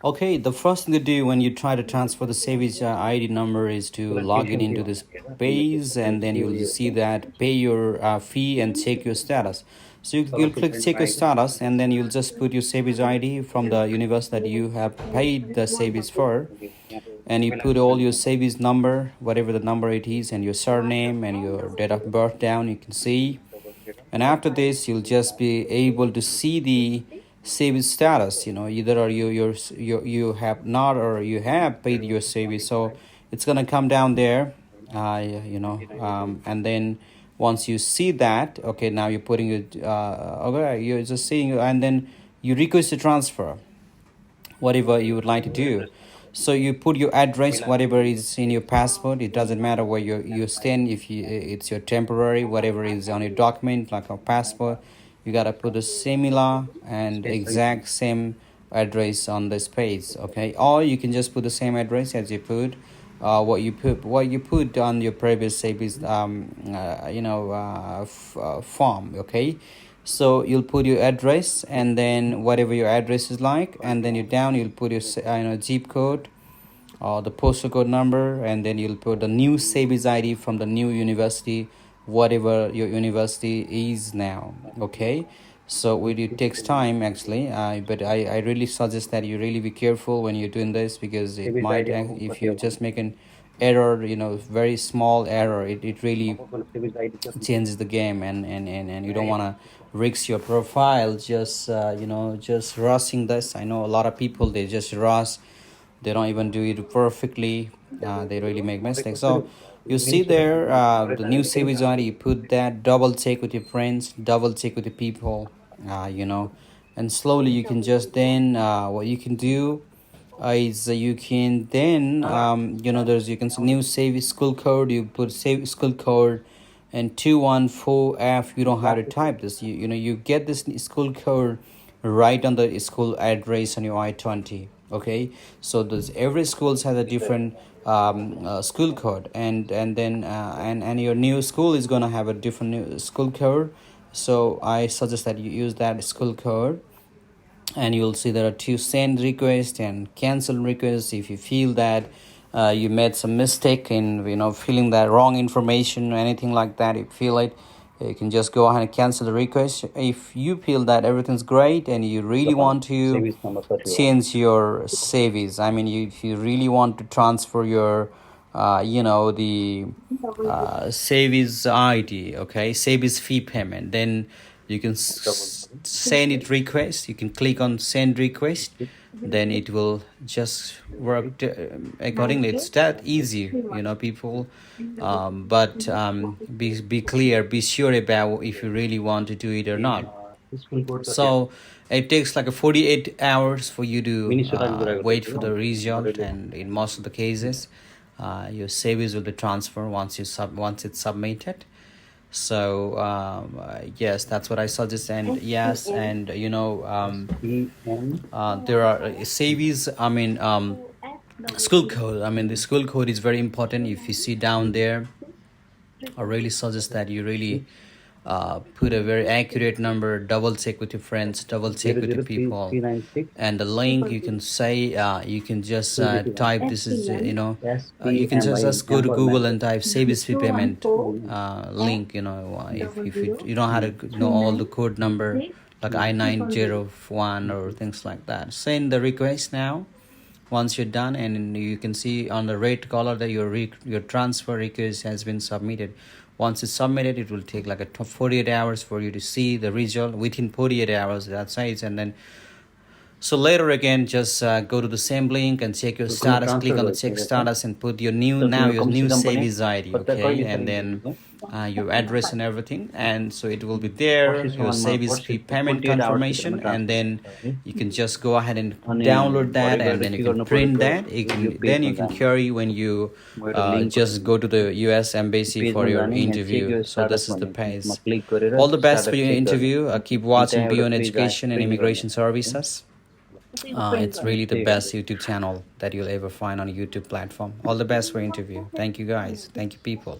Okay, the first thing to do when you try to transfer the SEVIS ID number is to log in into this page, and then you'll see that pay your fee and check your status. So you'll click check your status, and then you'll just put your SEVIS ID from the universe that you have paid the SEVIS for, and you put all your SEVIS number, whatever the number it is, and your surname and your date of birth down. You can see, and after this you'll just be able to see the savings status. Either or you have not, or you have paid your savings, so it's gonna come down there. And then once you see that, okay, now you're putting it, okay, you're just seeing, and then you request a transfer, whatever you would like to do. So you put your address, whatever is in your passport. It doesn't matter where you stand. If it's your temporary, whatever is on your document, like a passport, you gotta put a similar and exact same address on this page. Okay, or you can just put the same address as you put. What you put on your previous savings form. Okay, so you'll put your address, and then whatever your address is like, and then you'll put your zip code or the postal code number, and then you'll put the new savings ID from the new university, whatever your university is now. Okay, so it takes time actually, but I really suggest that you really be careful when you're doing this, because it might, if you just make an error, very small error, it really changes the game, and you don't want to risk your profile just rushing this. I know a lot of people, they just rush, they don't even do it perfectly. They really make mistakes. So you see there, the new savings ID, you put that, double check with your friends, double check with the people, and slowly you can just then, what you can do is you can then, there's, you can see new save school code, you put save school code and 214F. You don't have to type this. You get this school code right on the school address on your I-20. Okay, so there's, every school has a different school code, and then and your new school is going to have a different new school code. So I suggest that you use that school code, and you'll see there are two send request and cancel requests. If you feel that you made some mistake in filling that wrong information or anything like that, you feel it, you can just go ahead and cancel the request. If you feel that everything's great and you really want to change your savings, I mean, if you really want to transfer your the savings ID, okay, savings fee payment, then you can send it request. You can click on send request, then it will just work accordingly. It's that easy, people. But be clear, be sure about if you really want to do it or not. So it takes like a 48 hours for you to wait for the result, and in most of the cases, your savings will be transferred once it's submitted. So yes, that's what I suggest. And yes, and there are savings, I mean, school code. I mean, the school code is very important. If you see down there, I really suggest that you really put a very accurate number, double check with your friends, double check with your people, and the link you can say, you can just type, this is you can just go to Google and type service fee payment link. If you don't have to know all the code number, like I-901 or things like that, send the request now. Once you're done, and you can see on the red color that your transfer request has been submitted. Once it's submitted, it will take like 48 hours for you to see the result. Within 48 hours, that's it. And then, so later again, just go to the same link and check your status. Click on the check status and put your new savings ID, okay, and then your address and everything, and so it will be there, your savings fee payment confirmation, and then you can just go ahead and download that, and then you can print that. Then you can carry when you just go to the US Embassy for your interview. So this is the page. All the best for your interview. Keep watching Beyond Education and Immigration Services. It's really the best YouTube channel that you'll ever find on a YouTube platform. All the best for interview. Thank you guys. Thank you people.